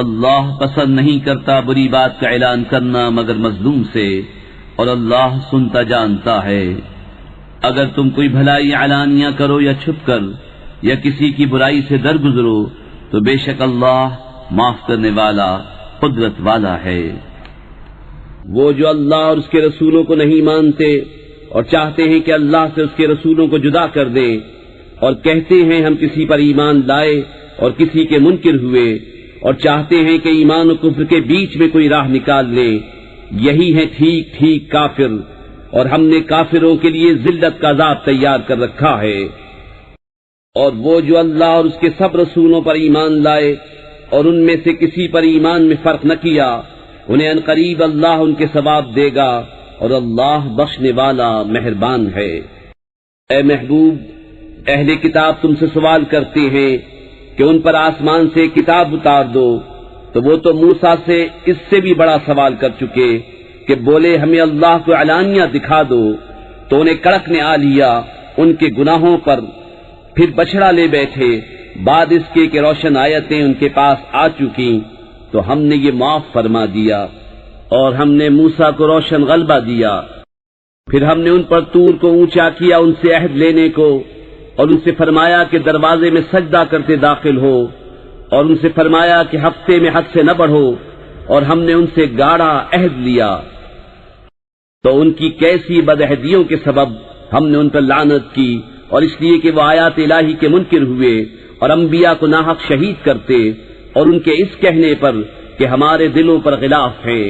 اللہ پسند نہیں کرتا بری بات کا اعلان کرنا مگر مظلوم سے، اور اللہ سنتا جانتا ہے۔ اگر تم کوئی بھلائی اعلانیہ کرو یا چھپ کر یا کسی کی برائی سے درگزرو تو بے شک اللہ معاف کرنے والا قدرت والا ہے۔ وہ جو اللہ اور اس کے رسولوں کو نہیں مانتے اور چاہتے ہیں کہ اللہ سے اس کے رسولوں کو جدا کر دیں، اور کہتے ہیں ہم کسی پر ایمان لائے اور کسی کے منکر ہوئے، اور چاہتے ہیں کہ ایمان و کفر کے بیچ میں کوئی راہ نکال لیں، یہی ہے ٹھیک ٹھیک کافر، اور ہم نے کافروں کے لیے ذلت کا عذاب تیار کر رکھا ہے۔ اور وہ جو اللہ اور اس کے سب رسولوں پر ایمان لائے اور ان میں سے کسی پر ایمان میں فرق نہ کیا، انہیں عنقریب اللہ ان کے ثواب دے گا، اور اللہ بخشنے والا مہربان ہے۔ اے محبوب، اہل کتاب تم سے سوال کرتے ہیں کہ ان پر آسمان سے کتاب اتار دو، تو وہ تو موسیٰ سے اس سے بھی بڑا سوال کر چکے کہ بولے ہمیں اللہ کو علانیہ دکھا دو، تو انہیں کڑک نے آ لیا ان کے گناہوں پر، پھر بچڑا لے بیٹھے بعد اس کے کہ روشن آیتیں ان کے پاس آ چکی، تو ہم نے یہ معاف فرما دیا، اور ہم نے موسیٰ کو روشن غلبہ دیا۔ پھر ہم نے ان پر طور کو اونچا کیا ان سے عہد لینے کو، اور ان سے فرمایا کہ دروازے میں سجدہ کرتے داخل ہو، اور ان سے فرمایا کہ ہفتے میں حد سے نہ بڑھو، اور ہم نے ان سے گاڑا عہد لیا۔ تو ان کی کیسی بدعہدیوں کے سبب ہم نے ان پر لعنت کی، اور اس لیے کہ وہ آیات الہی کے منکر ہوئے اور انبیاء کو ناحق شہید کرتے، اور ان کے اس کہنے پر کہ ہمارے دلوں پر غلاف ہے،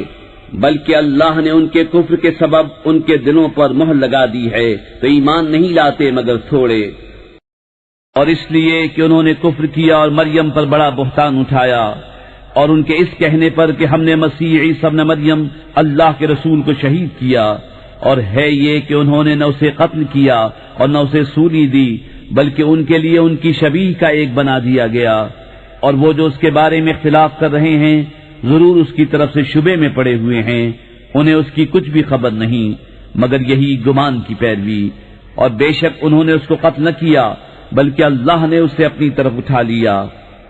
بلکہ اللہ نے ان کے کفر کے سبب ان کے دلوں پر مہر لگا دی ہے، تو ایمان نہیں لاتے مگر تھوڑے۔ اور اس لیے کہ انہوں نے کفر کیا اور مریم پر بڑا بہتان اٹھایا، اور ان کے اس کہنے پر کہ ہم نے مسیح عیسیٰ ابن مریم اللہ کے رسول کو شہید کیا، اور ہے یہ کہ انہوں نے نہ اسے قتل کیا اور نہ اسے سولی دی، بلکہ ان کے لیے ان کی شبیہ کا ایک بنا دیا گیا، اور وہ جو اس کے بارے میں اختلاف کر رہے ہیں ضرور اس کی طرف سے شبے میں پڑے ہوئے ہیں، انہیں اس کی کچھ بھی خبر نہیں مگر یہی گمان کی پیروی، اور بے شک انہوں نے اس کو قتل نہ کیا بلکہ اللہ نے اسے اپنی طرف اٹھا لیا،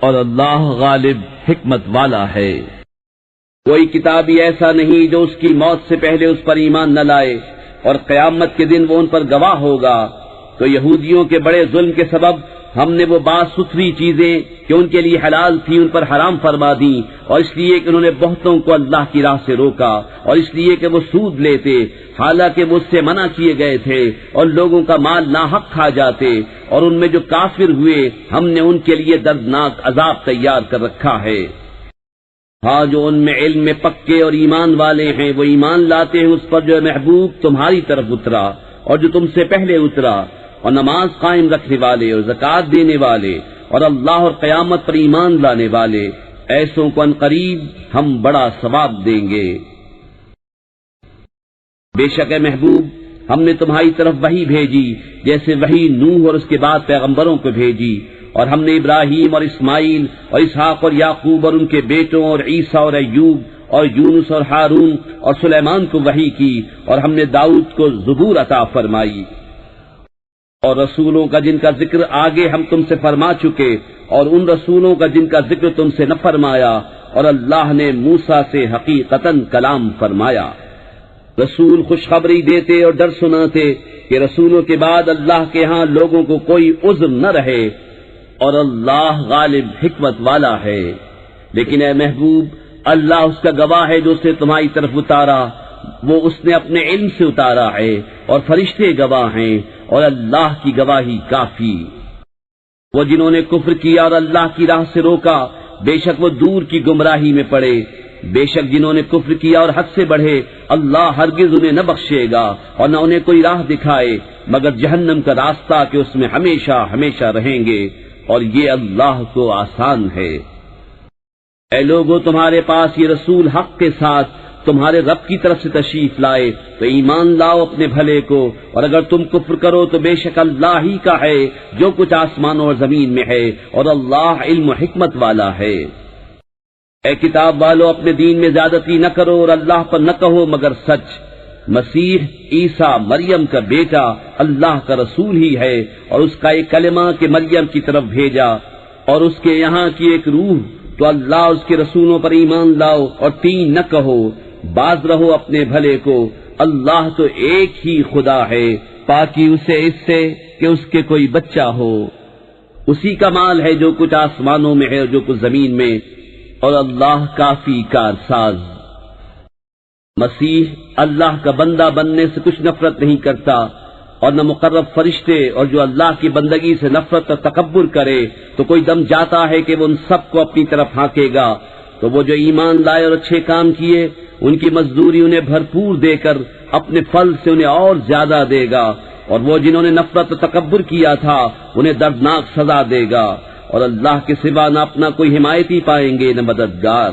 اور اللہ غالب حکمت والا ہے۔ کوئی کتابی ایسا نہیں جو اس کی موت سے پہلے اس پر ایمان نہ لائے، اور قیامت کے دن وہ ان پر گواہ ہوگا۔ تو یہودیوں کے بڑے ظلم کے سبب ہم نے وہ بات ستھری چیزیں کہ ان کے لیے حلال تھی ان پر حرام فرما دی، اور اس لیے کہ انہوں نے بہتوں کو اللہ کی راہ سے روکا، اور اس لیے کہ وہ سود لیتے حالانکہ وہ اس سے منع کیے گئے تھے، اور لوگوں کا مال ناحق کھا جاتے، اور ان میں جو کافر ہوئے ہم نے ان کے لیے دردناک عذاب تیار کر رکھا ہے۔ ہاں جو ان میں علم میں پکے اور ایمان والے ہیں وہ ایمان لاتے ہیں اس پر جو محبوب تمہاری طرف اترا اور جو تم سے پہلے اترا، اور نماز قائم رکھنے والے اور زکوٰۃ دینے والے اور اللہ اور قیامت پر ایمان لانے والے، ایسوں کو عنقریب ہم بڑا ثواب دیں گے۔ بے شک اے محبوب ہم نے تمہاری طرف وحی بھیجی جیسے وحی نوح اور اس کے بعد پیغمبروں کو بھیجی، اور ہم نے ابراہیم اور اسماعیل اور اسحاق اور یعقوب اور ان کے بیٹوں اور عیسیٰ اور ایوب اور یونس اور ہارون اور سلیمان کو وحی کی، اور ہم نے داؤد کو زبور عطا فرمائی، اور رسولوں کا جن کا ذکر آگے ہم تم سے فرما چکے، اور ان رسولوں کا جن کا ذکر تم سے نہ فرمایا، اور اللہ نے موسیٰ سے حقیقتاً کلام فرمایا۔ رسول خوشخبری دیتے اور ڈر سناتے کہ رسولوں کے بعد اللہ کے ہاں لوگوں کو کوئی عذر نہ رہے، اور اللہ غالب حکمت والا ہے۔ لیکن اے محبوب اللہ اس کا گواہ ہے جو اسے تمہاری طرف اتارا، وہ اس نے اپنے علم سے اتارا ہے، اور فرشتے گواہ ہیں، اور اللہ کی گواہی کافی۔ وہ جنہوں نے کفر کیا اور اللہ کی راہ سے روکا بے شک وہ دور کی گمراہی میں پڑے، بے شک جنہوں نے کفر کیا اور حد سے بڑھے اللہ ہرگز انہیں نہ بخشے گا اور نہ انہیں کوئی راہ دکھائے مگر جہنم کا راستہ کہ اس میں ہمیشہ ہمیشہ رہیں گے، اور یہ اللہ کو آسان ہے۔ اے لوگو تمہارے پاس یہ رسول حق کے ساتھ تمہارے رب کی طرف سے تشریف لائے تو ایمان لاؤ اپنے بھلے کو، اور اگر تم کفر کرو تو بے شک اللہ ہی کا ہے جو کچھ آسمانوں اور زمین میں ہے، اور اللہ علم و حکمت والا ہے۔ اے کتاب والو اپنے دین میں زیادتی نہ کرو اور اللہ پر نہ کہو مگر سچ، مسیح عیسیٰ مریم کا بیٹا اللہ کا رسول ہی ہے، اور اس کا ایک کلمہ کہ مریم کی طرف بھیجا، اور اس کے یہاں کی ایک روح تو اللہ اور اس کے رسولوں پر ایمان لاؤ اور تین نہ کہو، باز رہو اپنے بھلے کو، اللہ تو ایک ہی خدا ہے، پاکی اسے اس سے کہ اس کے کوئی بچہ ہو، اسی کا مال ہے جو کچھ آسمانوں میں ہے اور جو کچھ زمین میں، اور اللہ کافی کارساز۔ مسیح اللہ کا بندہ بننے سے کچھ نفرت نہیں کرتا، اور نہ مقرب فرشتے، اور جو اللہ کی بندگی سے نفرت اور تکبر کرے تو کوئی دم جاتا ہے کہ وہ ان سب کو اپنی طرف ہانکے گا۔ تو وہ جو ایمان لائے اور اچھے کام کیے، ان کی مزدوری انہیں بھرپور دے کر اپنے پھل سے انہیں اور زیادہ دے گا، اور وہ جنہوں نے نفرت و تکبر کیا تھا انہیں دردناک سزا دے گا، اور اللہ کے سوا نہ اپنا کوئی حمایتی پائیں گے نہ مددگار۔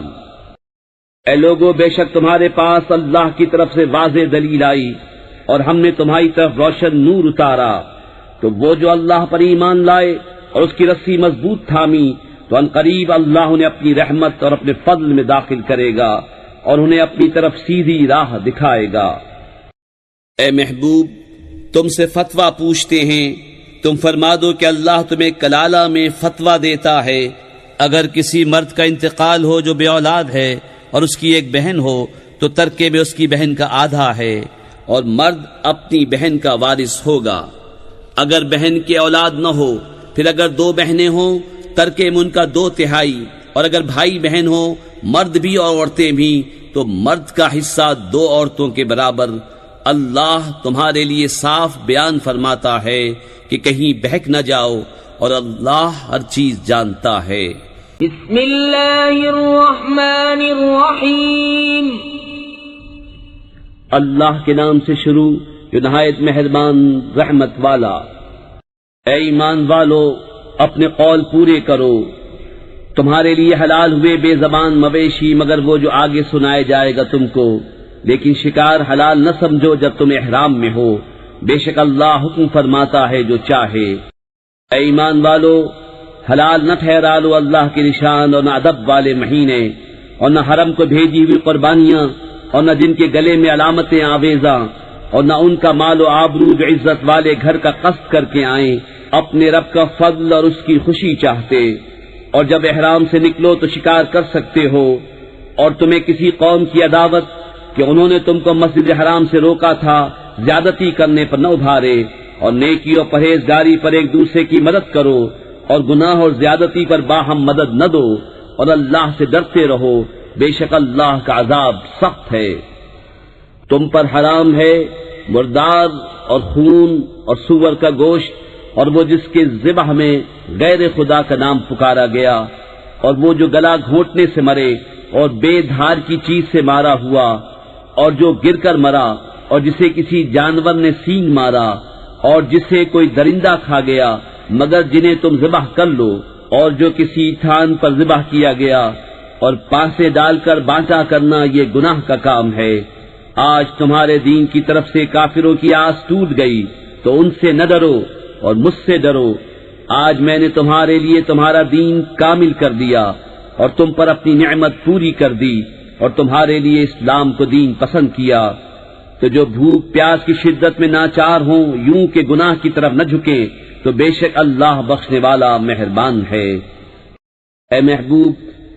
اے لوگو، بے شک تمہارے پاس اللہ کی طرف سے واضح دلیل آئی، اور ہم نے تمہاری طرف روشن نور اتارا، تو وہ جو اللہ پر ایمان لائے اور اس کی رسی مضبوط تھامی، تو ان قریب اللہ انہیں اپنی رحمت اور اپنے فضل میں داخل کرے گا، اور انہیں اپنی طرف سیدھی راہ دکھائے گا۔ اے محبوب، تم سے فتویٰ پوچھتے ہیں، تم فرما دو کہ اللہ تمہیں کلالہ میں فتویٰ دیتا ہے۔ اگر کسی مرد کا انتقال ہو جو بے اولاد ہے اور اس کی ایک بہن ہو تو ترکے میں اس کی بہن کا آدھا ہے، اور مرد اپنی بہن کا وارث ہوگا۔ اگر بہن کی اولاد نہ ہو، پھر اگر دو بہنیں ہوں، ترکے میں ان کا 2/3، اور اگر بھائی بہن ہو، مرد بھی اور عورتیں بھی، تو مرد کا حصہ 2 عورتوں کے برابر۔ اللہ تمہارے لیے صاف بیان فرماتا ہے کہ کہیں بہک نہ جاؤ، اور اللہ ہر چیز جانتا ہے۔ بسم اللہ الرحمن الرحیم۔ اللہ کے نام سے شروع جو نہایت مہربان رحمت والا۔ اے ایمان والو، اپنے قول پورے کرو۔ تمہارے لیے حلال ہوئے بے زبان مویشی مگر وہ جو آگے سنائے جائے گا تم کو، لیکن شکار حلال نہ سمجھو جب تم احرام میں ہو، بے شک اللہ حکم فرماتا ہے جو چاہے۔ اے ایمان والو، حلال نہ ٹھہرا لو اللہ کے نشان اور نہ ادب والے مہینے، اور نہ حرم کو بھیجی ہوئی قربانیاں، اور نہ جن کے گلے میں علامتیں آویزاں، اور نہ ان کا مال و آبرو جو عزت والے گھر کا قصد کر کے آئیں، اپنے رب کا فضل اور اس کی خوشی چاہتے۔ اور جب احرام سے نکلو تو شکار کر سکتے ہو، اور تمہیں کسی قوم کی عداوت کہ انہوں نے تم کو مسجد حرام سے روکا تھا زیادتی کرنے پر نہ ابھارے، اور نیکی اور پرہیزگاری پر ایک دوسرے کی مدد کرو، اور گناہ اور زیادتی پر باہم مدد نہ دو، اور اللہ سے ڈرتے رہو، بے شک اللہ کا عذاب سخت ہے۔ تم پر حرام ہے مردار اور خون اور سور کا گوشت، اور وہ جس کے ذبح میں غیر خدا کا نام پکارا گیا، اور وہ جو گلا گھونٹنے سے مرے اور بے دھار کی چیز سے مارا ہوا، اور جو گر کر مرا، اور جسے کسی جانور نے سینگ مارا، اور جسے کوئی درندہ کھا گیا مگر جنہیں تم ذبح کر لو، اور جو کسی تھان پر ذبح کیا گیا، اور پانسے ڈال کر بانٹا کرنا یہ گناہ کا کام ہے۔ آج تمہارے دین کی طرف سے کافروں کی آس ٹوٹ گئی، تو ان سے نہ ڈرو اور مجھ سے ڈرو۔ آج میں نے تمہارے لیے تمہارا دین کامل کر دیا، اور تم پر اپنی نعمت پوری کر دی، اور تمہارے لیے اسلام کو دین پسند کیا۔ تو جو بھوک پیاس کی شدت میں ناچار ہوں، یوں کہ گناہ کی طرف نہ جھکیں، تو بے شک اللہ بخشنے والا مہربان ہے۔ اے محبوب،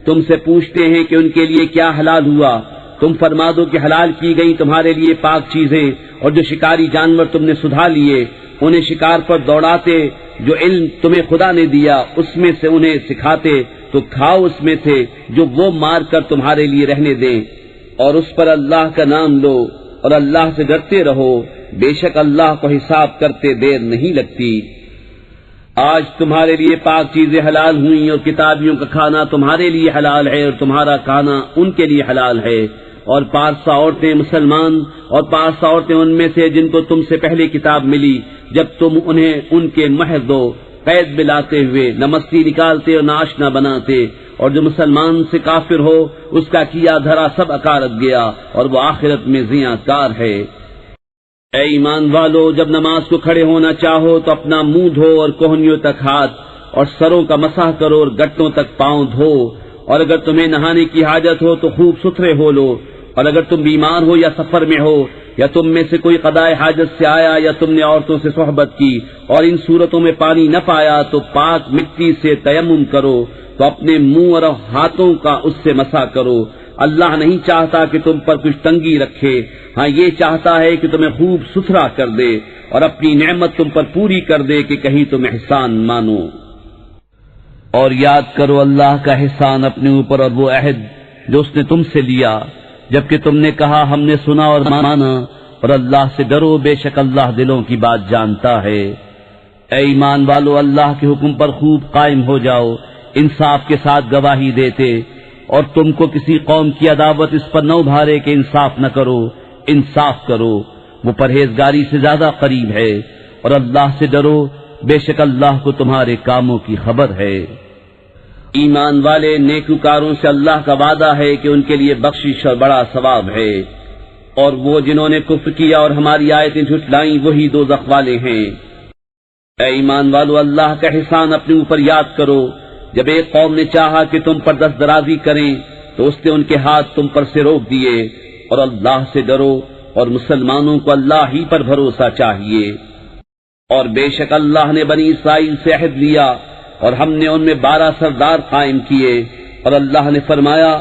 تم سے پوچھتے ہیں کہ ان کے لیے کیا حلال ہوا، تم فرما دو کہ حلال کی گئی تمہارے لیے پاک چیزیں، اور جو شکاری جانور تم نے سدھا لیے انہیں شکار پر دوڑاتے، جو علم تمہیں خدا نے دیا اس میں سے انہیں سکھاتے، تو کھاؤ اس میں سے جو وہ مار کر تمہارے لیے رہنے دیں، اور اس پر اللہ کا نام لو، اور اللہ سے ڈرتے رہو، بے شک اللہ کو حساب کرتے دیر نہیں لگتی۔ آج تمہارے لیے پاک چیزیں حلال ہوئیں، اور کتابیوں کا کھانا تمہارے لیے حلال ہے، اور تمہارا کھانا ان کے لیے حلال ہے۔ اور پارسا عورتیں مسلمان، اور پارسا عورتیں ان میں سے جن کو تم سے پہلے کتاب ملی، جب تم انہیں ان کے مہر دو، قید ملاتے ہوئے، نہ مستی نکالتے اور نہ آشنا بناتے، اور جو مسلمان سے کافر ہو اس کا کیا دھرا سب اکارت گیا، اور وہ آخرت میں زیاں کار ہے۔ اے ایمان والو، جب نماز کو کھڑے ہونا چاہو تو اپنا منہ دھو اور کوہنیوں تک ہاتھ، اور سروں کا مسح کرو اور گٹوں تک پاؤں دھو، اور اگر تمہیں نہانے کی حاجت ہو تو خوب ستھرے ہو لو، اور اگر تم بیمار ہو یا سفر میں ہو، یا تم میں سے کوئی قضائے حاجت سے آیا، یا تم نے عورتوں سے صحبت کی اور ان صورتوں میں پانی نہ پایا، تو پاک مٹی سے تیمم کرو تو اپنے منہ اور ہاتھوں کا اس سے مسا کرو۔ اللہ نہیں چاہتا کہ تم پر کچھ تنگی رکھے، ہاں یہ چاہتا ہے کہ تمہیں خوب ستھرا کر دے اور اپنی نعمت تم پر پوری کر دے کہ کہیں تم احسان مانو۔ اور یاد کرو اللہ کا احسان اپنے اوپر اور وہ عہد جو اس نے تم سے لیا جبکہ تم نے کہا ہم نے سنا اور مانا، اور اللہ سے ڈرو، بے شک اللہ دلوں کی بات جانتا ہے۔ اے ایمان والو، اللہ کے حکم پر خوب قائم ہو جاؤ، انصاف کے ساتھ گواہی دیتے، اور تم کو کسی قوم کی عداوت اس پر نہ ابھارے کہ انصاف نہ کرو، انصاف کرو، وہ پرہیزگاری سے زیادہ قریب ہے، اور اللہ سے ڈرو، بے شک اللہ کو تمہارے کاموں کی خبر ہے۔ ایمان والے نیکوکاروں سے اللہ کا وعدہ ہے کہ ان کے لیے بخشش اور بڑا ثواب ہے، اور وہ جنہوں نے کفر کیا اور ہماری آیتیں جھٹلائیں وہی دوزخ والے ہیں۔ اے ایمان والو، اللہ کا احسان اپنے اوپر یاد کرو، جب ایک قوم نے چاہا کہ تم پر دست درازی کریں تو اس نے ان کے ہاتھ تم پر سے روک دیے، اور اللہ سے ڈرو، اور مسلمانوں کو اللہ ہی پر بھروسہ چاہیے۔ اور بے شک اللہ نے بنی اسرائیل سے عہد لیا، اور ہم نے ان میں 12 سردار قائم کیے، اور اللہ نے فرمایا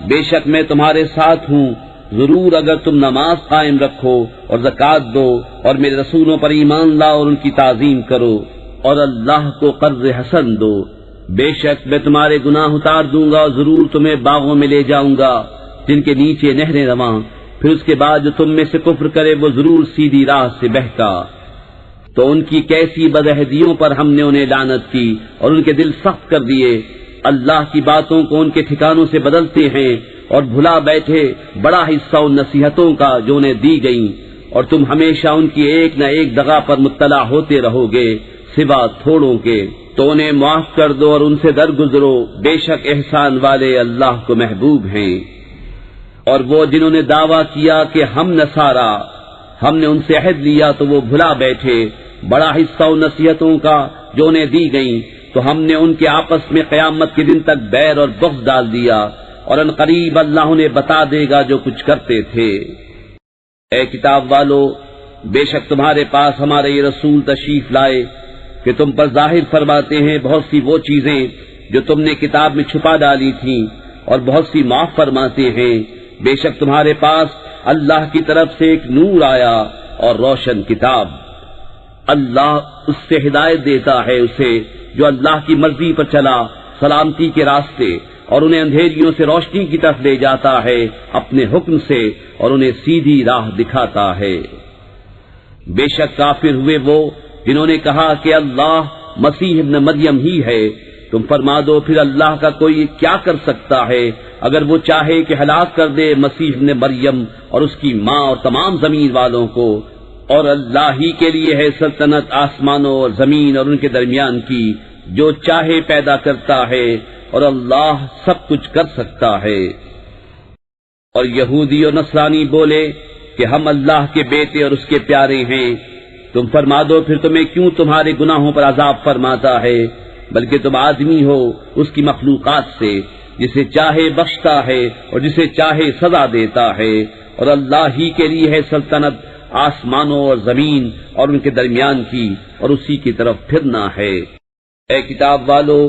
بے شک میں تمہارے ساتھ ہوں، ضرور اگر تم نماز قائم رکھو اور زکوٰۃ دو اور میرے رسولوں پر ایمان لاؤ اور ان کی تعظیم کرو، اور اللہ کو قرض حسن دو، بے شک میں تمہارے گناہ اتار دوں گا، اور ضرور تمہیں باغوں میں لے جاؤں گا جن کے نیچے نہریں رواں، پھر اس کے بعد جو تم میں سے کفر کرے وہ ضرور سیدھی راہ سے بہکا۔ تو ان کی کیسی بدعہدیوں پر ہم نے انہیں لعنت کی اور ان کے دل سخت کر دیے، اللہ کی باتوں کو ان کے ٹھکانوں سے بدلتے ہیں اور بھلا بیٹھے بڑا حصہ ان نصیحتوں کا جو انہیں دی گئیں، اور تم ہمیشہ ان کی ایک نہ ایک دغا پر مطلع ہوتے رہو گے سوا تھوڑوں کے، تو انہیں معاف کر دو اور ان سے درگزرو، بے شک احسان والے اللہ کو محبوب ہیں۔ اور وہ جنہوں نے دعویٰ کیا کہ ہم نصارا، ہم نے ان سے عہد لیا تو وہ بھلا بیٹھے بڑا حصہ ان نصیحتوں کا جو انہیں دی گئیں، تو ہم نے ان کے آپس میں قیامت کے دن تک بیر اور بغض ڈال دیا، اور ان قریب اللہ انہیں بتا دے گا جو کچھ کرتے تھے۔ اے کتاب والو، بے شک تمہارے پاس ہمارے یہ رسول تشریف لائے کہ تم پر ظاہر فرماتے ہیں بہت سی وہ چیزیں جو تم نے کتاب میں چھپا ڈالی تھیں، اور بہت سی معاف فرماتے ہیں۔ بے شک تمہارے پاس اللہ کی طرف سے ایک نور آیا اور روشن کتاب، اللہ اس سے ہدایت دیتا ہے اسے جو اللہ کی مرضی پر چلا سلامتی کے راستے، اور انہیں اندھیریوں سے روشنی کی طرف لے جاتا ہے اپنے حکم سے، اور انہیں سیدھی راہ دکھاتا ہے۔ بے شک کافر ہوئے وہ جنہوں نے کہا کہ اللہ مسیح ابن مریم ہی ہے، تم فرما دو پھر اللہ کا کوئی کیا کر سکتا ہے اگر وہ چاہے کہ ہلاک کر دے مسیح ابن مریم اور اس کی ماں اور تمام زمین والوں کو، اور اللہ ہی کے لیے ہے سلطنت آسمانوں اور زمین اور ان کے درمیان کی، جو چاہے پیدا کرتا ہے، اور اللہ سب کچھ کر سکتا ہے۔ اور یہودی اور نصرانی بولے کہ ہم اللہ کے بیٹے اور اس کے پیارے ہیں، تم فرما دو پھر تمہیں کیوں تمہارے گناہوں پر عذاب فرماتا ہے، بلکہ تم آدمی ہو اس کی مخلوقات سے، جسے چاہے بخشتا ہے اور جسے چاہے سزا دیتا ہے، اور اللہ ہی کے لیے ہے سلطنت آسمانوں اور زمین اور ان کے درمیان کی، اور اسی کی طرف پھرنا ہے۔ اے کتاب والو،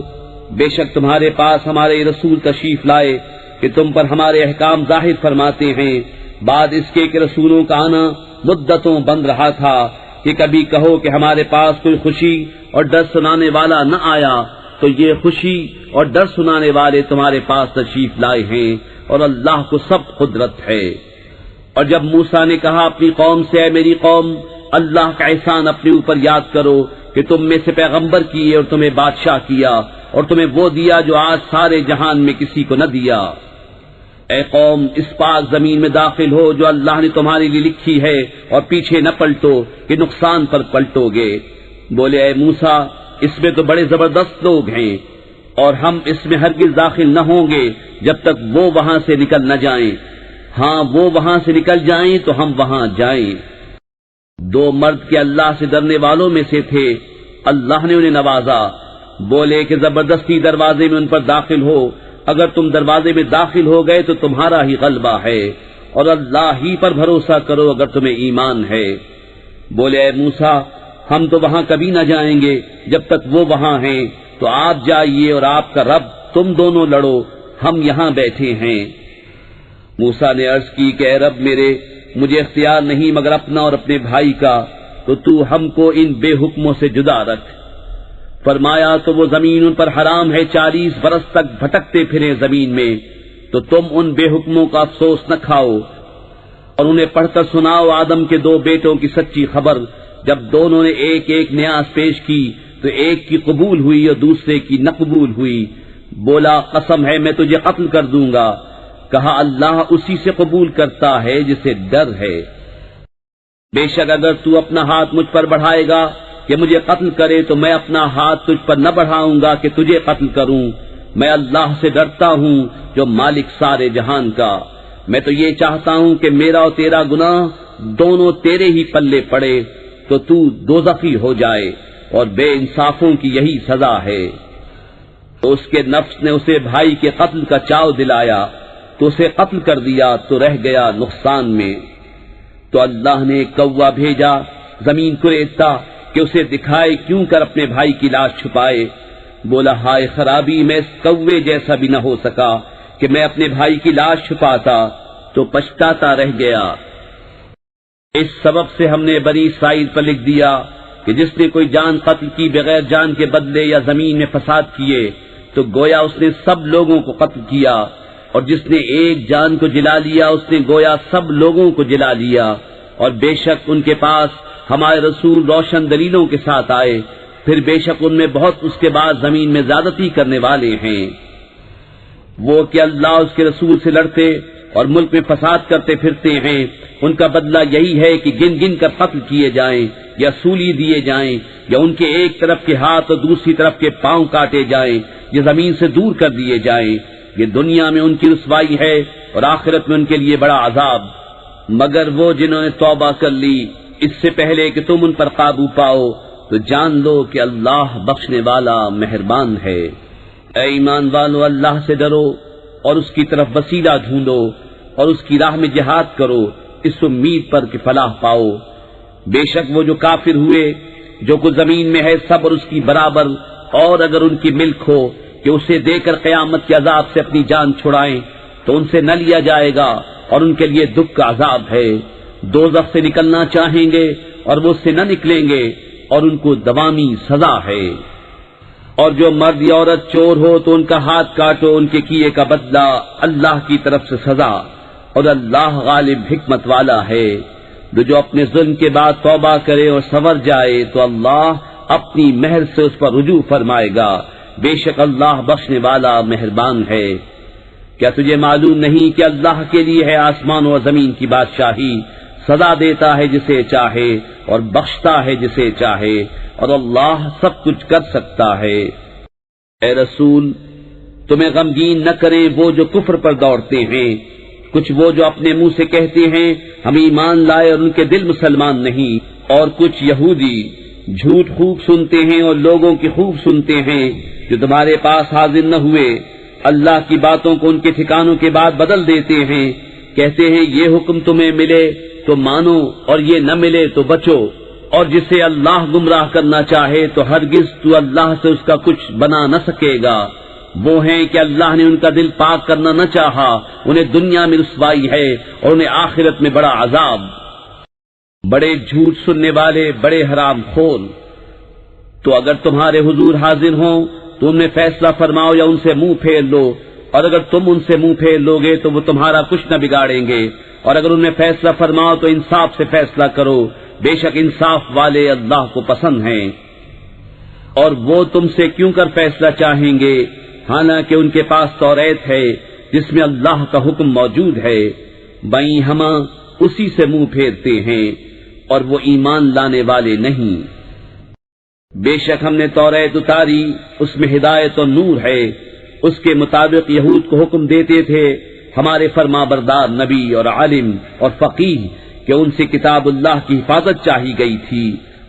بے شک تمہارے پاس ہمارے رسول تشریف لائے کہ تم پر ہمارے احکام ظاہر فرماتے ہیں، بعد اس کے کہ رسولوں کا آنا مدتوں بند رہا تھا، کہ کبھی کہو کہ ہمارے پاس کوئی خوشی اور ڈر سنانے والا نہ آیا، تو یہ خوشی اور ڈر سنانے والے تمہارے پاس تشریف لائے ہیں، اور اللہ کو سب قدرت ہے۔ اور جب موسیٰ نے کہا اپنی قوم سے، اے میری قوم، اللہ کا احسان اپنے اوپر یاد کرو کہ تم میں سے پیغمبر کیے اور تمہیں بادشاہ کیا، اور تمہیں وہ دیا جو آج سارے جہان میں کسی کو نہ دیا۔ اے قوم، اس پاک زمین میں داخل ہو جو اللہ نے تمہارے لیے لکھی ہے، اور پیچھے نہ پلٹو کہ نقصان پر پلٹو گے۔ بولے اے موسیٰ، اس میں تو بڑے زبردست لوگ ہیں، اور ہم اس میں ہرگز داخل نہ ہوں گے جب تک وہ وہاں سے نکل نہ جائیں، ہاں وہ وہاں سے نکل جائیں تو ہم وہاں جائیں۔ دو مرد کے اللہ سے ڈرنے والوں میں سے تھے، اللہ نے انہیں نوازا، بولے کہ زبردستی دروازے میں ان پر داخل ہو، اگر تم دروازے میں داخل ہو گئے تو تمہارا ہی غلبہ ہے، اور اللہ ہی پر بھروسہ کرو اگر تمہیں ایمان ہے۔ بولے اے موسیٰ، ہم تو وہاں کبھی نہ جائیں گے جب تک وہ وہاں ہیں، تو آپ جائیے اور آپ کا رب تم دونوں لڑو، ہم یہاں بیٹھے ہیں۔ موسیٰ نے عرض کی کہ اے رب میرے، مجھے اختیار نہیں مگر اپنا اور اپنے بھائی کا، تو ہم کو ان بے حکموں سے جدا رکھ۔ فرمایا تو وہ زمین ان پر حرام ہے، 40 برس تک بھٹکتے پھریں زمین میں، تو تم ان بے حکموں کا افسوس نہ کھاؤ، اور انہیں پڑھ کر سناؤ آدم کے 2 بیٹوں کی سچی خبر۔ جب دونوں نے ایک ایک نیاز پیش کی تو ایک کی قبول ہوئی اور دوسرے کی نہ قبول ہوئی۔ بولا قسم ہے میں تجھے قتل کر دوں گا۔ کہا اللہ اسی سے قبول کرتا ہے جسے ڈر ہے۔ بے شک اگر تو اپنا ہاتھ مجھ پر بڑھائے گا کہ مجھے قتل کرے تو میں اپنا ہاتھ تجھ پر نہ بڑھاؤں گا کہ تجھے قتل کروں۔ میں اللہ سے ڈرتا ہوں جو مالک سارے جہان کا۔ میں تو یہ چاہتا ہوں کہ میرا اور تیرا گناہ دونوں تیرے ہی پلے پڑے تو دوزخی ہو جائے، اور بے انصافوں کی یہی سزا ہے۔ تو اس کے نفس نے اسے بھائی کے قتل کا چاو دلایا تو اسے قتل کر دیا تو رہ گیا نقصان میں۔ تو اللہ نے ایک کوا بھیجا زمین کریدتا کہ اسے دکھائے کیوں کر اپنے بھائی کی لاش چھپائے۔ بولا ہائے خرابی، میں اس کوے جیسا بھی نہ ہو سکا کہ میں اپنے بھائی کی لاش چھپاتا، تو پچھتاتا رہ گیا۔ اس سبب سے ہم نے بنی اسرائیل پر لکھ دیا کہ جس نے کوئی جان قتل کی بغیر جان کے بدلے یا زمین میں فساد کیے تو گویا اس نے سب لوگوں کو قتل کیا، اور جس نے ایک جان کو جلا لیا اس نے گویا سب لوگوں کو جلا لیا۔ اور بے شک ان کے پاس ہمارے رسول روشن دلیلوں کے ساتھ آئے، پھر بے شک ان میں بہت اس کے بعد زمین میں زیادتی کرنے والے ہیں۔ وہ کہ اللہ اس کے رسول سے لڑتے اور ملک میں فساد کرتے پھرتے ہیں، ان کا بدلہ یہی ہے کہ گن گن کر قتل کیے جائیں یا سولی دیے جائیں، یا ان کے ایک طرف کے ہاتھ اور دوسری طرف کے پاؤں کاٹے جائیں یا زمین سے دور کر دیے جائیں۔ یہ دنیا میں ان کی رسوائی ہے اور آخرت میں ان کے لیے بڑا عذاب۔ مگر وہ جنہوں نے توبہ کر لی اس سے پہلے کہ تم ان پر قابو پاؤ تو جان لو کہ اللہ بخشنے والا مہربان ہے۔ اے ایمان والو، اللہ سے ڈرو اور اس کی طرف وسیلہ ڈھونڈو اور اس کی راہ میں جہاد کرو، اس امید پر کہ فلاح پاؤ۔ بے شک وہ جو کافر ہوئے جو کچھ زمین میں ہے سب اور اس کی برابر، اور اگر ان کی ملک ہو کہ اسے دے کر قیامت کے عذاب سے اپنی جان چھڑائیں تو ان سے نہ لیا جائے گا، اور ان کے لیے دکھ کا عذاب ہے۔ دوزخ سے نکلنا چاہیں گے اور وہ اس سے نہ نکلیں گے، اور ان کو دوامی سزا ہے۔ اور جو مرد یا عورت چور ہو تو ان کا ہاتھ کاٹو، ان کے کیے کا بدلہ اللہ کی طرف سے سزا، اور اللہ غالب حکمت والا ہے۔ جو اپنے ظلم کے بعد توبہ کرے اور سنور جائے تو اللہ اپنی مہر سے اس پر رجوع فرمائے گا، بے شک اللہ بخشنے والا مہربان ہے۔ کیا تجھے معلوم نہیں کہ اللہ کے لیے ہے آسمان و زمین کی بادشاہی، سزا دیتا ہے جسے چاہے اور بخشتا ہے جسے چاہے، اور اللہ سب کچھ کر سکتا ہے۔ اے رسول، تمہیں غمگین نہ کریں وہ جو کفر پر دوڑتے ہیں، کچھ وہ جو اپنے منہ سے کہتے ہیں ہم ایمان لائے اور ان کے دل مسلمان نہیں، اور کچھ یہودی جھوٹ خوب سنتے ہیں اور لوگوں کی خوب سنتے ہیں جو تمہارے پاس حاضر نہ ہوئے، اللہ کی باتوں کو ان کے ٹھکانوں کے بعد بدل دیتے ہیں، کہتے ہیں یہ حکم تمہیں ملے تو مانو اور یہ نہ ملے تو بچو، اور جسے اللہ گمراہ کرنا چاہے تو ہرگز تو اللہ سے اس کا کچھ بنا نہ سکے گا۔ وہ ہیں کہ اللہ نے ان کا دل پاک کرنا نہ چاہا، انہیں دنیا میں رسوائی ہے اور انہیں آخرت میں بڑا عذاب۔ بڑے جھوٹ سننے والے، بڑے حرام خور، تو اگر تمہارے حضور حاضر ہوں تو ان میں فیصلہ فرماؤ یا ان سے منہ پھیر لو، اور اگر تم ان سے منہ پھیر لو گے تو وہ تمہارا کچھ نہ بگاڑیں گے، اور اگر ان میں فیصلہ فرماؤ تو انصاف سے فیصلہ کرو، بے شک انصاف والے اللہ کو پسند ہیں۔ اور وہ تم سے کیوں کر فیصلہ چاہیں گے حالانکہ ان کے پاس توریت ہے جس میں اللہ کا حکم موجود ہے، بائیں ہما اسی سے منہ پھیرتے ہیں اور وہ ایمان لانے والے نہیں۔ بے شک ہم نے توریت اتاری، اس میں ہدایت اور نور ہے، اس کے مطابق یہود کو حکم دیتے تھے ہمارے فرما بردار نبی اور عالم اور فقیہ کہ ان سے کتاب اللہ کی حفاظت چاہی گئی تھی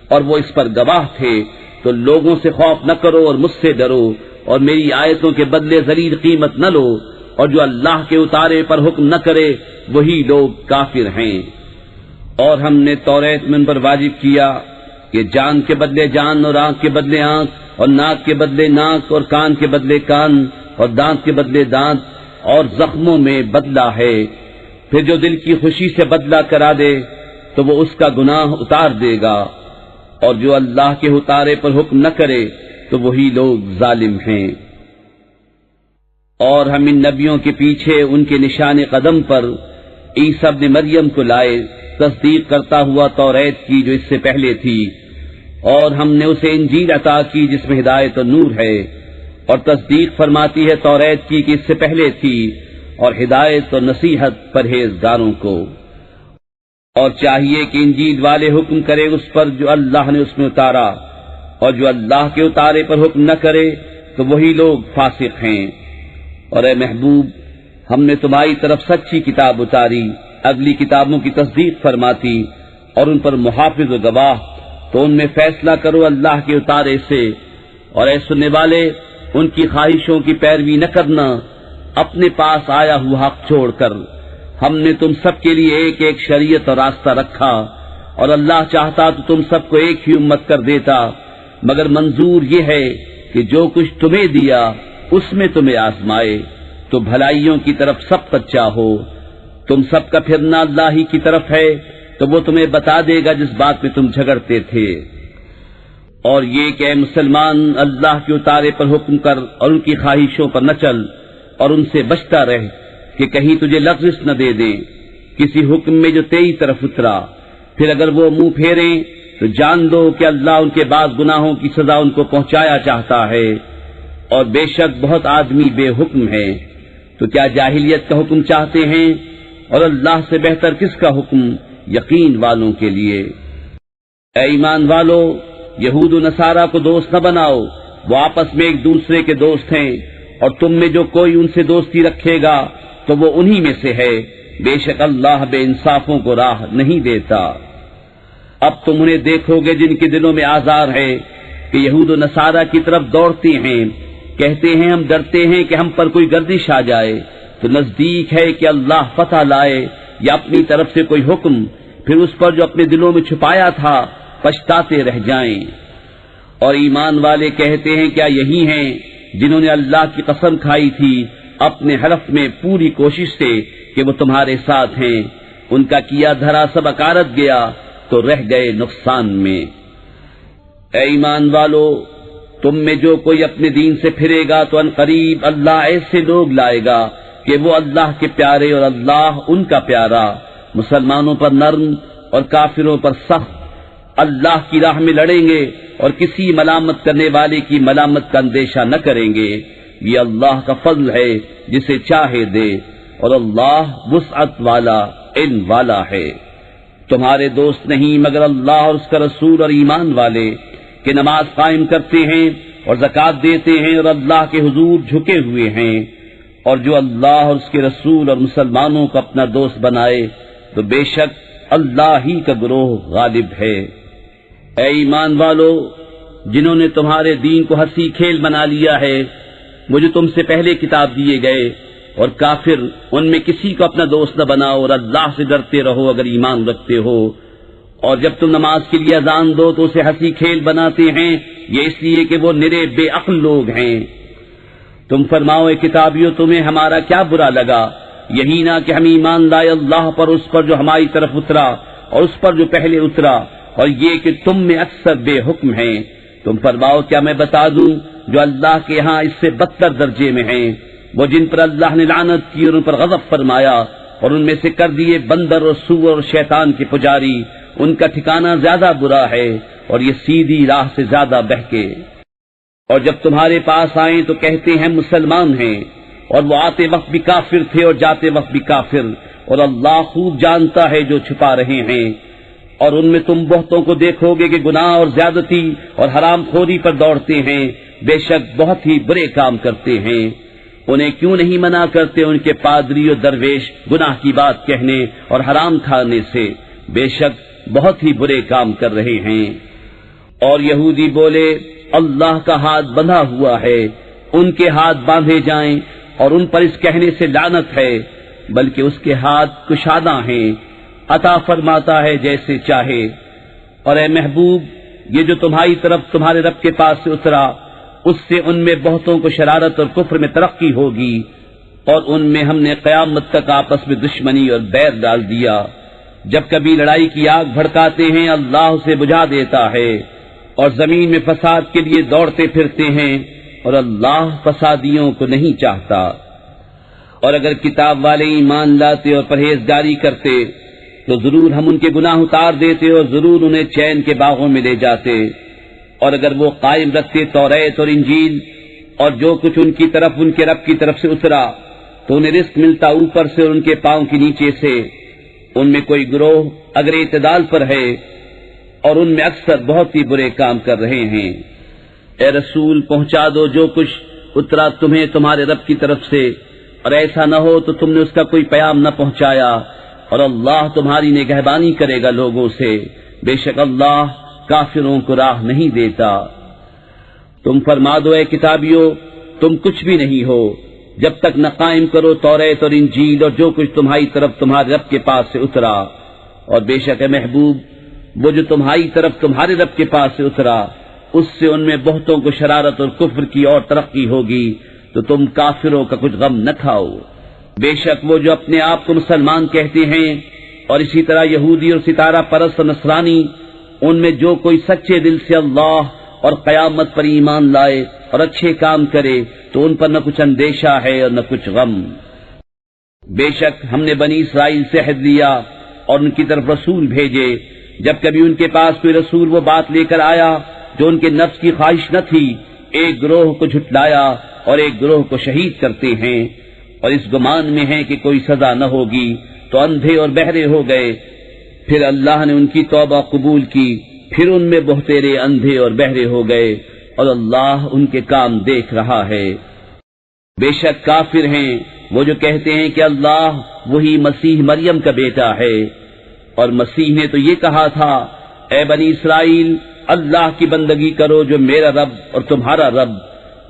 اور وہ اس پر گواہ تھے، تو لوگوں سے خوف نہ کرو اور مجھ سے ڈرو، اور میری آیتوں کے بدلے ذلیل قیمت نہ لو، اور جو اللہ کے اتارے پر حکم نہ کرے وہی لوگ کافر ہیں۔ اور ہم نے توریت میں ان پر واجب کیا کہ جان کے بدلے جان اور آنکھ کے بدلے آنکھ اور ناک کے بدلے ناک اور کان کے بدلے کان اور دانت کے بدلے دانت اور زخموں میں بدلہ ہے۔ پھر جو دل کی خوشی سے بدلہ کرا دے تو وہ اس کا گناہ اتار دے گا، اور جو اللہ کے اتارے پر حکم نہ کرے تو وہی لوگ ظالم ہیں۔ اور ہم ان نبیوں کے پیچھے ان کے نشان قدم پر عیسیٰ ابن مریم کو لائے، تصدیق کرتا ہوا توریت کی جو اس سے پہلے تھی، اور ہم نے اسے انجیل عطا کی جس میں ہدایت و نور ہے، اور تصدیق فرماتی ہے توریت کی کہ اس سے پہلے تھی، اور ہدایت و نصیحت پرہیزگاروں کو۔ اور چاہیے کہ انجیل والے حکم کرے اس پر جو اللہ نے اس میں اتارا، اور جو اللہ کے اتارے پر حکم نہ کرے تو وہی لوگ فاسق ہیں۔ اور اے محبوب، ہم نے تمہاری طرف سچی کتاب اتاری، اگلی کتابوں کی تصدیق فرماتی اور ان پر محافظ و گواہ، تو ان میں فیصلہ کرو اللہ کے اتارے سے، اور اے سننے والے ان کی خواہشوں کی پیروی نہ کرنا اپنے پاس آیا ہوا حق چھوڑ کر۔ ہم نے تم سب کے لیے ایک ایک شریعت اور راستہ رکھا، اور اللہ چاہتا تو تم سب کو ایک ہی امت کر دیتا، مگر منظور یہ ہے کہ جو کچھ تمہیں دیا اس میں تمہیں آزمائے، تو بھلائیوں کی طرف سب سچا ہو۔ تم سب کا پھرنا اللہ ہی کی طرف ہے، تو وہ تمہیں بتا دے گا جس بات میں تم جھگڑتے تھے۔ اور یہ کہ اے مسلمان، اللہ کے اتارے پر حکم کر اور ان کی خواہشوں پر نہ چل، اور ان سے بچتا رہ کہ کہیں تجھے لغزش نہ دے دیں کسی حکم میں جو تیری طرف اترا۔ پھر اگر وہ منہ پھیریں تو جان دو کہ اللہ ان کے بعض گناہوں کی سزا ان کو پہنچایا چاہتا ہے، اور بے شک بہت آدمی بے حکم ہے۔ تو کیا جاہلیت کا حکم چاہتے ہیں، اور اللہ سے بہتر کس کا حکم یقین والوں کے لیے۔ اے ایمان والو، یہود و نصارہ کو دوست نہ بناؤ، وہ آپس میں ایک دوسرے کے دوست ہیں، اور تم میں جو کوئی ان سے دوستی رکھے گا تو وہ انہی میں سے ہے، بے شک اللہ بے انصافوں کو راہ نہیں دیتا۔ اب تم انہیں دیکھو گے جن کے دلوں میں آزار ہے کہ یہود و نصارہ کی طرف دوڑتے ہیں، کہتے ہیں ہم ڈرتے ہیں کہ ہم پر کوئی گردش آ جائے، تو نزدیک ہے کہ اللہ فتح لائے یا اپنی طرف سے کوئی حکم، پھر اس پر جو اپنے دلوں میں چھپایا تھا پچھتاتے رہ جائیں۔ اور ایمان والے کہتے ہیں کیا یہی ہیں جنہوں نے اللہ کی قسم کھائی تھی اپنے حلف میں پوری کوشش سے کہ وہ تمہارے ساتھ ہیں، ان کا کیا دھرا سب اکارت گیا تو رہ گئے نقصان میں۔ اے ایمان والو، تم میں جو کوئی اپنے دین سے پھرے گا تو ان قریب اللہ ایسے لوگ لائے گا کہ وہ اللہ کے پیارے اور اللہ ان کا پیارا، مسلمانوں پر نرم اور کافروں پر سخت، اللہ کی راہ میں لڑیں گے اور کسی ملامت کرنے والے کی ملامت کا اندیشہ نہ کریں گے۔ یہ اللہ کا فضل ہے جسے چاہے دے، اور اللہ وسعت والا علم والا ہے۔ تمہارے دوست نہیں مگر اللہ اور اس کا رسول اور ایمان والے کہ نماز قائم کرتے ہیں اور زکوٰۃ دیتے ہیں اور اللہ کے حضور جھکے ہوئے ہیں، اور جو اللہ اور اس کے رسول اور مسلمانوں کو اپنا دوست بنائے تو بے شک اللہ ہی کا گروہ غالب ہے۔ اے ایمان والو، جنہوں نے تمہارے دین کو ہنسی کھیل بنا لیا ہے، وہ جو تم سے پہلے کتاب دیے گئے، اور کافر ان میں کسی کو اپنا دوست نہ بناؤ، اور اللہ سے ڈرتے رہو اگر ایمان رکھتے ہو۔ اور جب تم نماز کے لیے اذان دو تو اسے ہنسی کھیل بناتے ہیں، یہ اس لیے کہ وہ نرے بے عقل لوگ ہیں۔ تم فرماؤ اے کتابیوں، تمہیں ہمارا کیا برا لگا؟ یہی نہ کہ ہم ایمان لائے اللہ پر، اس پر جو ہماری طرف اترا اور اس پر جو پہلے اترا، اور یہ کہ تم میں اکثر بے حکم ہیں۔ تم فرماؤ کیا میں بتا دوں جو اللہ کے ہاں اس سے بدتر درجے میں ہیں، وہ جن پر اللہ نے لعنت کی اور ان پر غضب فرمایا، اور ان میں سے کر دیے بندر اور سور اور شیطان کے پجاری، ان کا ٹھکانہ زیادہ برا ہے، اور یہ سیدھی راہ سے زیادہ بہکے۔ اور جب تمہارے پاس آئیں تو کہتے ہیں مسلمان ہیں، اور وہ آتے وقت بھی کافر تھے اور جاتے وقت بھی کافر، اور اللہ خوب جانتا ہے جو چھپا رہے ہیں۔ اور ان میں تم بہتوں کو دیکھو گے کہ گناہ اور زیادتی اور حرام خوری پر دوڑتے ہیں، بے شک بہت ہی برے کام کرتے ہیں۔ انہیں کیوں نہیں منع کرتے ان کے پادری اور درویش گناہ کی بات کہنے اور حرام کھانے سے؟ بے شک بہت ہی برے کام کر رہے ہیں۔ اور یہودی بولے اللہ کا ہاتھ بندھا ہوا ہے، ان کے ہاتھ باندھے جائیں، اور ان پر اس کہنے سے لعنت ہے، بلکہ اس کے ہاتھ کشادہ ہیں، عطا فرماتا ہے جیسے چاہے۔ اور اے محبوب، یہ جو تمہاری طرف تمہارے رب کے پاس سے اترا اس سے ان میں بہتوں کو شرارت اور کفر میں ترقی ہوگی، اور ان میں ہم نے قیامت تک آپس میں دشمنی اور بیر ڈال دیا۔ جب کبھی لڑائی کی آگ بھڑکاتے ہیں اللہ اسے بجھا دیتا ہے، اور زمین میں فساد کے لیے دوڑتے پھرتے ہیں، اور اللہ فسادیوں کو نہیں چاہتا۔ اور اگر کتاب والے ایمان لاتے اور پرہیزگاری کرتے تو ضرور ہم ان کے گناہ اتار دیتے اور ضرور انہیں چین کے باغوں میں لے جاتے۔ اور اگر وہ قائم رکھتے توریت اور انجیل اور جو کچھ ان کی طرف ان کے رب کی طرف سے اترا، تو انہیں رزق ملتا اوپر سے اور ان کے پاؤں کے نیچے سے۔ ان میں کوئی گروہ اگر اعتدال پر ہے اور ان میں اکثر بہت ہی برے کام کر رہے ہیں۔ اے رسول پہنچا دو جو کچھ اترا تمہیں تمہارے رب کی طرف سے، اور ایسا نہ ہو تو تم نے اس کا کوئی پیام نہ پہنچایا، اور اللہ تمہاری نگہبانی کرے گا لوگوں سے، بے شک اللہ کافروں کو راہ نہیں دیتا۔ تم فرما دو اے کتابیوں، تم کچھ بھی نہیں ہو جب تک نہ قائم کرو توریت اور انجیل اور جو کچھ تمہاری طرف تمہارے رب کے پاس سے اترا، اور بے شک اے محبوب وہ جو تمہاری طرف تمہارے رب کے پاس سے اترا، اس سے ان میں بہتوں کو شرارت اور کفر کی اور ترقی ہوگی، تو تم کافروں کا کچھ غم نہ کھاؤ۔ بے شک وہ جو اپنے آپ کو مسلمان کہتے ہیں اور اسی طرح یہودی اور ستارہ پرست اور نصرانی، ان میں جو کوئی سچے دل سے اللہ اور قیامت پر ایمان لائے اور اچھے کام کرے تو ان پر نہ کچھ اندیشہ ہے اور نہ کچھ غم۔ بے شک ہم نے بنی اسرائیل سے عہد لیا اور ان کی طرف رسول بھیجے، جب کبھی ان کے پاس کوئی رسول وہ بات لے کر آیا جو ان کے نفس کی خواہش نہ تھی، ایک گروہ کو جھٹلایا اور ایک گروہ کو شہید کرتے ہیں، اور اس گمان میں ہے کہ کوئی سزا نہ ہوگی تو اندھے اور بہرے ہو گئے۔ پھر اللہ نے ان کی توبہ قبول کی، پھر ان میں بہتیرے اندھے اور بہرے ہو گئے، اور اللہ ان کے کام دیکھ رہا ہے۔ بے شک کافر ہیں وہ جو کہتے ہیں کہ اللہ وہی مسیح مریم کا بیٹا ہے، اور مسیح نے تو یہ کہا تھا، اے بنی اسرائیل اللہ کی بندگی کرو جو میرا رب اور تمہارا رب،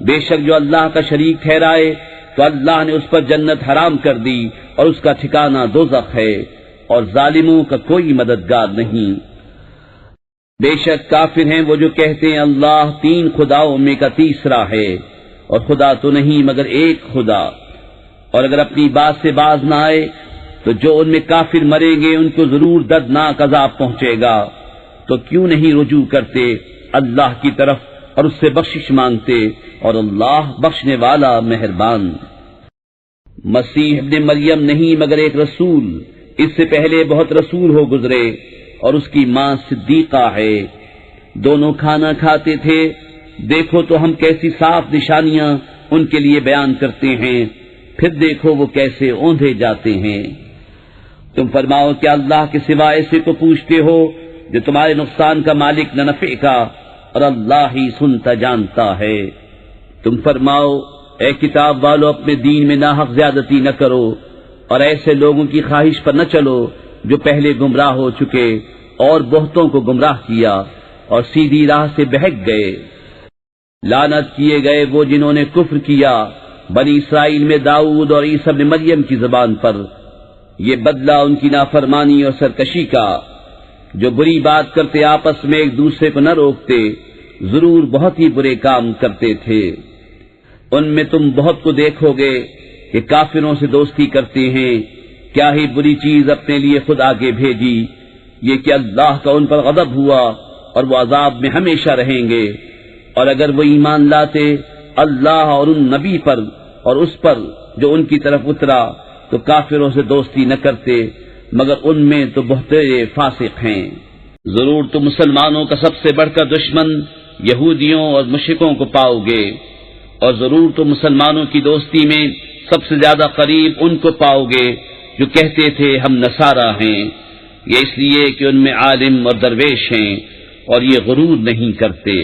بے شک جو اللہ کا شریک ٹھہرائے تو اللہ نے اس پر جنت حرام کر دی اور اس کا ٹھکانہ دوزخ ہے، اور ظالموں کا کوئی مددگار نہیں۔ بے شک کافر ہیں وہ جو کہتے ہیں اللہ تین خداؤں میں کا تیسرا ہے، اور خدا تو نہیں مگر ایک خدا۔ اور اگر اپنی بات سے باز نہ آئے تو جو ان میں کافر مریں گے ان کو ضرور دردناک عذاب پہنچے گا، تو کیوں نہیں رجوع کرتے اللہ کی طرف اور اس سے بخشش مانگتے، اور اللہ بخشنے والا مہربان۔ مسیح ابن مریم نہیں مگر ایک رسول، اس سے پہلے بہت رسول ہو گزرے، اور اس کی ماں صدیقہ ہے، دونوں کھانا کھاتے تھے۔ دیکھو تو ہم کیسی صاف نشانیاں ان کے لیے بیان کرتے ہیں، پھر دیکھو وہ کیسے اوندھے جاتے ہیں۔ تم فرماؤ کہ اللہ کے سوا ایسے کو پوچھتے ہو جو تمہارے نقصان کا مالک نہ نفع کا، اور اللہ ہی سنتا جانتا ہے۔ تم فرماؤ اے کتاب والو اپنے دین میں ناحق زیادتی نہ کرو، اور ایسے لوگوں کی خواہش پر نہ چلو جو پہلے گمراہ ہو چکے، اور بہتوں کو گمراہ کیا اور سیدھی راہ سے بہک گئے۔ لعنت کیے گئے وہ جنہوں نے کفر کیا بنی اسرائیل میں داؤد اور عیسی ابن مریم کی زبان پر، یہ بدلہ ان کی نافرمانی اور سرکشی کا۔ جو بری بات کرتے آپس میں ایک دوسرے کو نہ روکتے، ضرور بہت ہی برے کام کرتے تھے۔ ان میں تم بہت کو دیکھو گے کہ کافروں سے دوستی کرتے ہیں، کیا ہی بری چیز اپنے لیے خود آگے بھیجی، یہ کہ اللہ کا ان پر غضب ہوا اور وہ عذاب میں ہمیشہ رہیں گے۔ اور اگر وہ ایمان لاتے اللہ اور ان نبی پر اور اس پر جو ان کی طرف اترا تو کافروں سے دوستی نہ کرتے، مگر ان میں تو بہترے فاسق ہیں۔ ضرور تم مسلمانوں کا سب سے بڑھ کر دشمن یہودیوں اور مشرکوں کو پاؤ گے، اور ضرور تم مسلمانوں کی دوستی میں سب سے زیادہ قریب ان کو پاؤ گے جو کہتے تھے ہم نصارہ ہیں، یہ اس لیے کہ ان میں عالم اور درویش ہیں اور یہ غرور نہیں کرتے۔